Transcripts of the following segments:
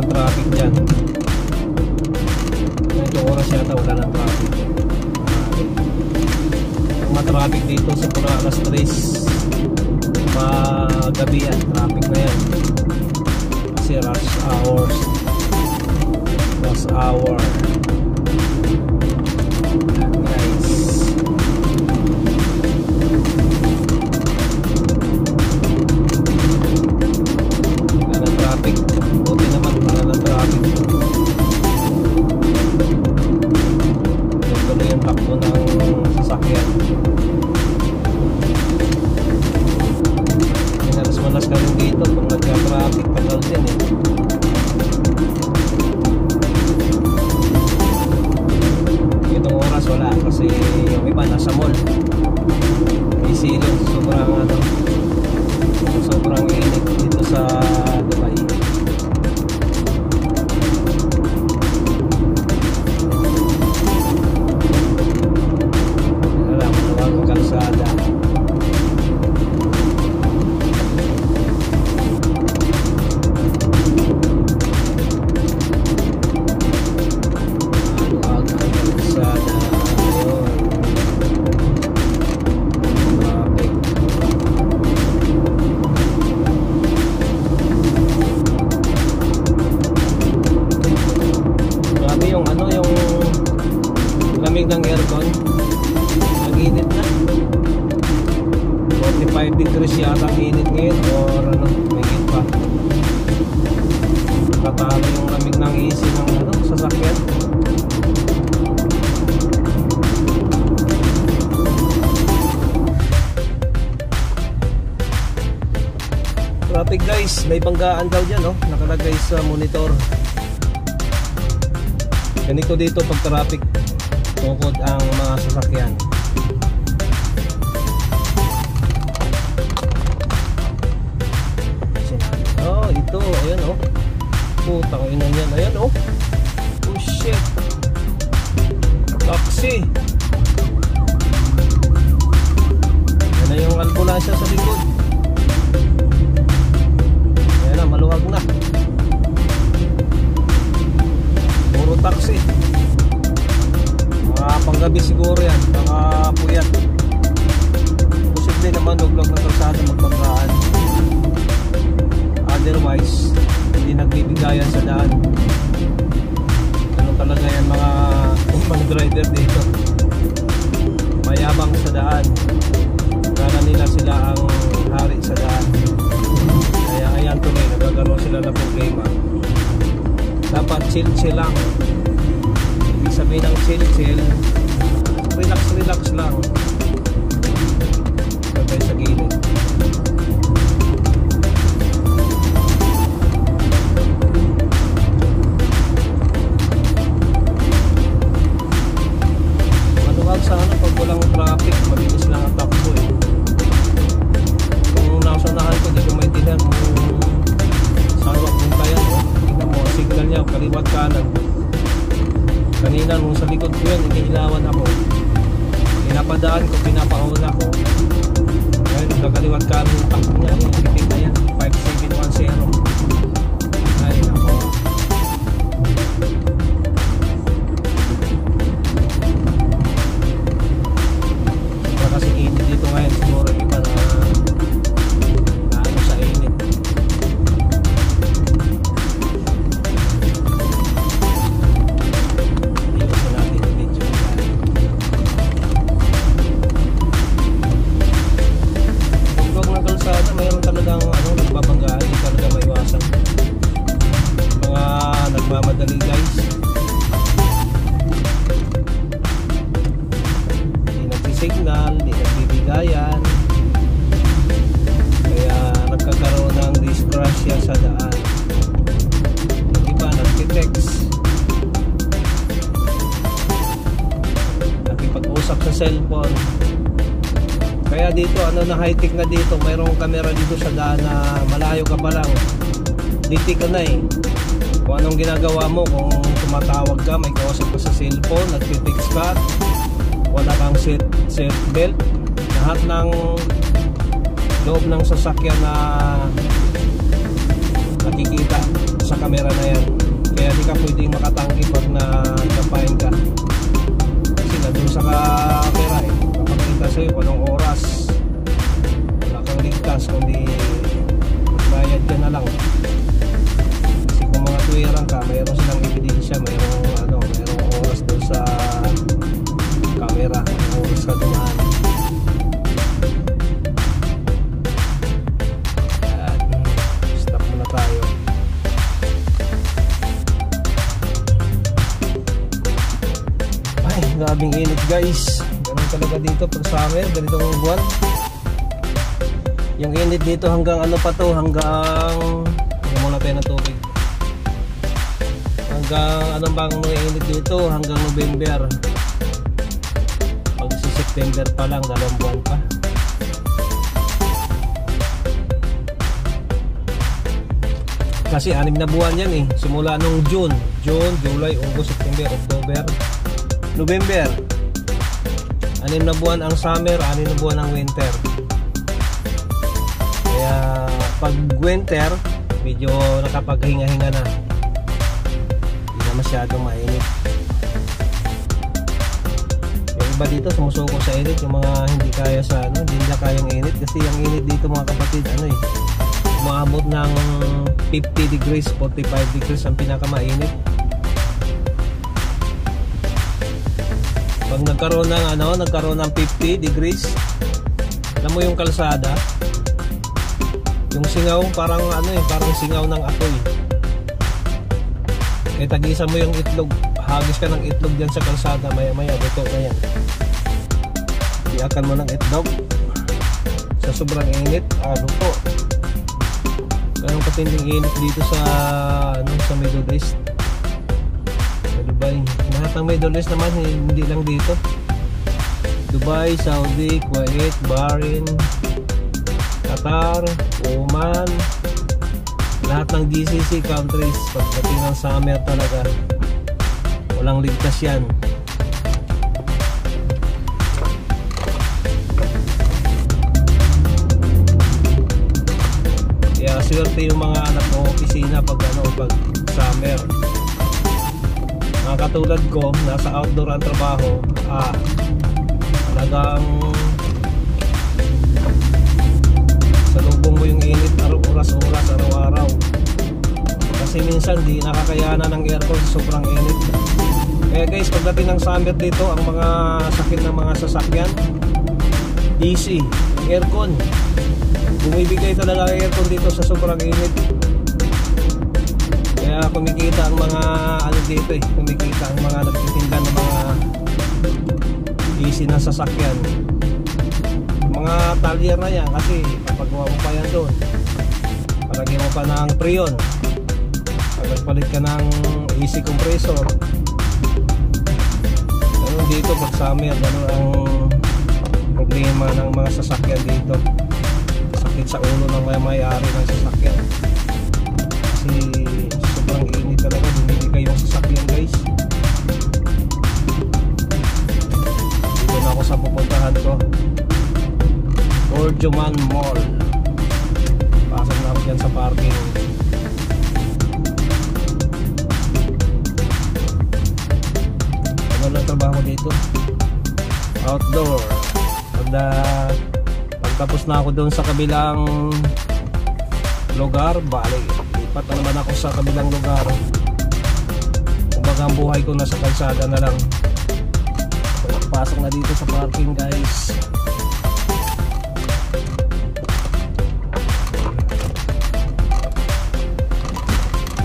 walang traffic dyan. Medyo oras yata wala ng traffic. Ang traffic dito sa pura alas 3 magabi yan, traffic na yan kasi rush hour. Guys, wala ng traffic, buti naman wala ng traffic. Tuloy yung takbo ng sasakyan. Malas ka rin dito kung nagka-traffic, tagal din eh. Itong oras wala kasi yung iba nasa mall, may silong, sobrang init dito sa Dubai. Wala, maluwag ang kalsada. Ng aircon, nag-init na 45 degrees yata ang init ngayon, or ano, higit pa. Katalo yung lamig ng AC ng ano, sasakyan. Traffic guys, may banggaan daw dyan, no? Nakalagay sa monitor. Ganito dito pag traffic, tukod ang mga sasakyan. Oh, ito, ayan oh. Puta ko ina yan, ayan oh. Oh shit. Taxi. Yan na yung ambulansya sa likod. Ayan na, maluwag na. Puro taxi. Panggabi siguro yan, mga puyat. Posible naman uglog ng kalsada magbanggaan. Otherwise, hindi nagbibigayan sa daan. Ano talaga yan mga driver dito, mayabang sa daan. Kala nila sila ang hari sa daan. Kaya ayan tuloy, nagkakaroon sila ng problema. Dapat chill lang. Ibig sabihin ng chill, relax lang. Patay sa gilid. Maluwag sana pag walang traffic, mabilis lang ang takbo eh. Kung nasanahan ko, di ko maintindihan kung saan magpunta yan. Tingnan mo, signal niya, kaliwat kanan. Kanina nung sa likod ko yun, inihilawan ako. Pinapadaan ko, pinapauna ko. Ngayon, nagkakaliwat ka ng takbo niya. Ipitin na yan, 5710. Ay, nako. Iba kasi init dito ngayon. Siguro iba na ano sa init. Mayroon talagang nagbabanggaan, hindi talaga maiwasan. Mga nagmamadali guys, hindi nagsisignal, hindi nagbibigayan, kaya nagkakaroon ng disgrasya sa daan. Yung iba nagtitext, nakipag-usap sa cellphone. Kaya dito, na high-tech na dito, mayroong camera dito sa daan na malayo ka pa lang, diti ka na eh. Kung anong ginagawa mo, kung tumatawag ka, may kausap ka sa cellphone, nagtitext ka, wala kang seat belt, lahat ng loob ng sasakyan na nakikita sa camera na yan. Kaya di ka pwedeng makatanggi pag nagapain ka. Kasi nandun sa camera eh, kapagkita sa'yo kung anong oras. Wala kang ligtas kundi bayad ka na lang. Kasi kung mga tuwirang ka, mayroon silang ebidensya, mayroong oras doon sa camera, oras ka dumaan. Stop muna tayo. Ay, grabing init guys. Ganun talaga dito pag summer, ganitong buwan. Yung init dito hanggang ano pa to, hanggang muna tayo ng tubig. Hanggang anong bang mga init dito, hanggang November. Pag si September pa lang, 2 buwan pa. Kasi 6 na buwan yan eh. Simula nung June, July, August, September, October, November. 6 na buwan ang summer, 6 na buwan ang winter. Kaya pag winter, medyo nakapaghinga-hinga na. Hindi na masyadong mainit. Yung iba dito sumusuko sa init, yung mga hindi kaya sa ano, hindi nila kayang init. Kasi ang init dito mga kapatid, umaabot ng 50 degrees, 45 degrees ang pinakamainit. Pag nagkaroon ng 50 degrees, alam mo yung kalsada, yung singaw parang parang singaw ng apoy. Eh tagisan mo yung itlog, hagis ka ng itlog diyan sa kalsada, maya-maya luto na yan. Iyakan mo ng itlog sa sobrang init, luto. Ganun katinding init dito sa Middle East, sa Dubai. Lahat ng Middle East naman, hindi lang dito. Dubai, Saudi, Kuwait, Bahrain, Qatar, Oman, lahat ng GCC countries, pagdating ng summer talaga, walang ligtas yan. Kaya swerte yung mga anak ko opisina pag summer. Mga katulad ko, nasa outdoor ang trabaho, talagang salubong mo yung init oras-oras, araw-araw. Kasi minsan di nakakayanan ng aircon sa sobrang init. Kaya guys, pagdating ng summer dito, ang mga sakit ng mga sasakyan, easy, aircon. Bumibigay talaga ang aircon dito sa sobrang init. Kaya kumikita ang mga kumikita ang mga nagtitinda ng mga easy na sasakyan. Mga talyer na yan, kasi kapagawa mo pa yan doon, palagyan mo pa ng preon, pagpalit ka ng AC compressor. Ganun dito pag summer, ganun ang problema ng mga sasakyan dito. Sakit sa ulo ng may-ari ng sasakyan, kasi sobrang init talaga. Bumibigay yung sasakyan guys. Dito na ako sa pupuntahan ko, Borjoman Mall. Pasok na ako dyan sa parking. Ano lang trabaho dito? Outdoor. Pagtapos na ako doon sa kabilang lugar, lipat na naman ako sa kabilang lugar. Kumbaga ang buhay ko nasa kalsada na lang. Pasok na dito sa parking guys.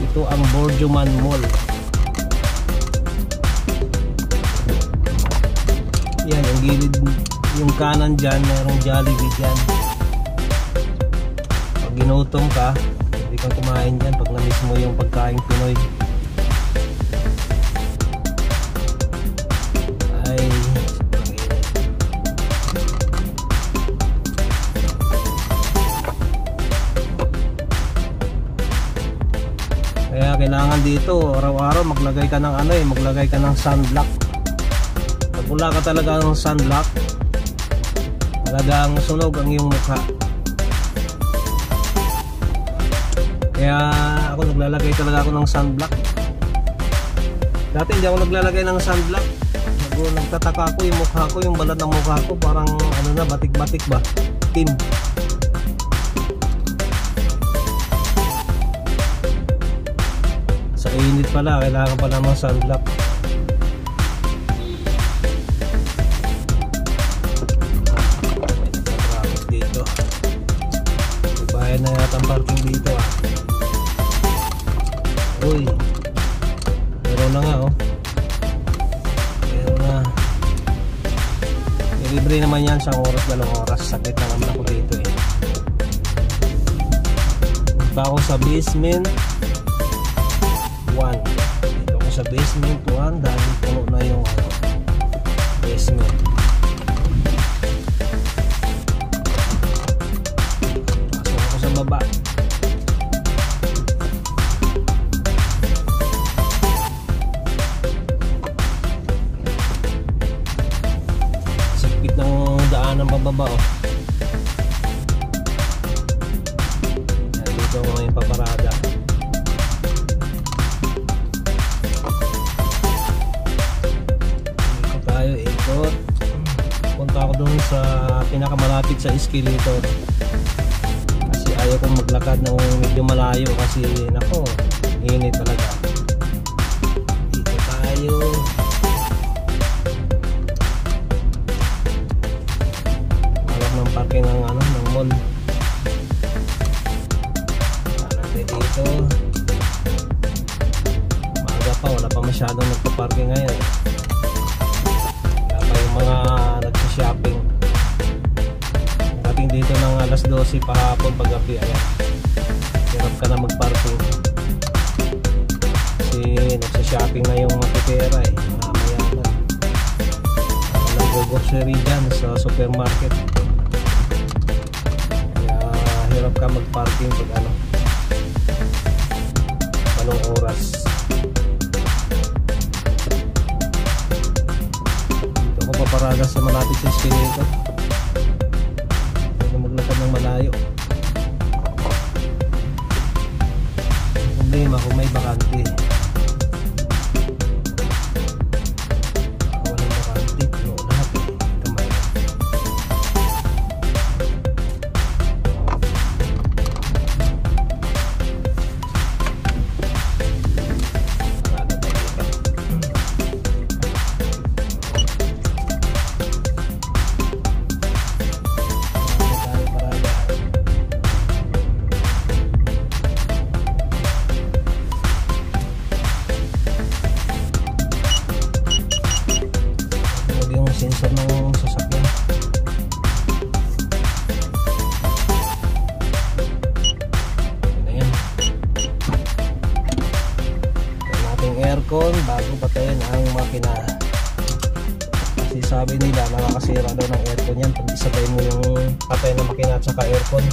Ito ang Borjoman Mall. Yan, yung gilid, yung kanan dyan, mayroong Jollibee dyan. Pag ginutom ka, hindi kang kumain dyan pag na-miss mo yung pagkain Pinoy. Ay, kaya kailangan dito araw-araw maglagay ka ng maglagay ka ng sunblock. Pag wala ka talaga ng sunblock, talagang sunog ang iyong mukha. Kaya ako naglalagay talaga ako ng sunblock. Dati hindi ako naglalagay ng sunblock. Nagtataka ako yung mukha ko, yung balat ng mukha ko parang ano na, batik-batik ba? Tim. Sa init pala, kailangan pa naman sunblock. Dito. Bayan na yata ang parking dito ah. Uy. Meron na nga oh. Meron na. Libre naman yan sa oras, 2 oras. Sakit na naman ako dito eh. Punta ako sa basement 1. Dito ako sa basement 1 dahil puno na yung basement. Pasok ako sa baba. Sikpit ng daan ng pababa oh. Yan, dito ako ngayon paparada. Ikot. Punta ako dun sa pinakamalapit sa escalator kasi ayaw kong maglakad ng medyo malayo kasi nako, init talaga. Dito tayo. Malak ng parking ng ano, ng mall. Natin dito. Maaga pa, wala pa masyadong nagpa-parking ngayon. Mga nagsa-shopping. Dating dito ng alas 12 pahapon paggabi, ayan. Hirap ka na mag-parking. Kasi nagsa-shopping na yung matipera eh, mga mayaman. Nag-grocery dyan sa supermarket. Kaya hirap ka mag-parking pag ano, anong oras. Paparada sa malapit sa escalator. Hindi maglakad ng malayo. Problema kung may bakante. Walang bakante, puno lahat eh. Kamay. Parada tayo. Sensor ng sasakyan. Yan. Patayin natin aircon bago patayin ang makina. Kasi sabi nila nakakasira daw ng aircon yan pag isabay mo yung patay ng makina at saka aircon.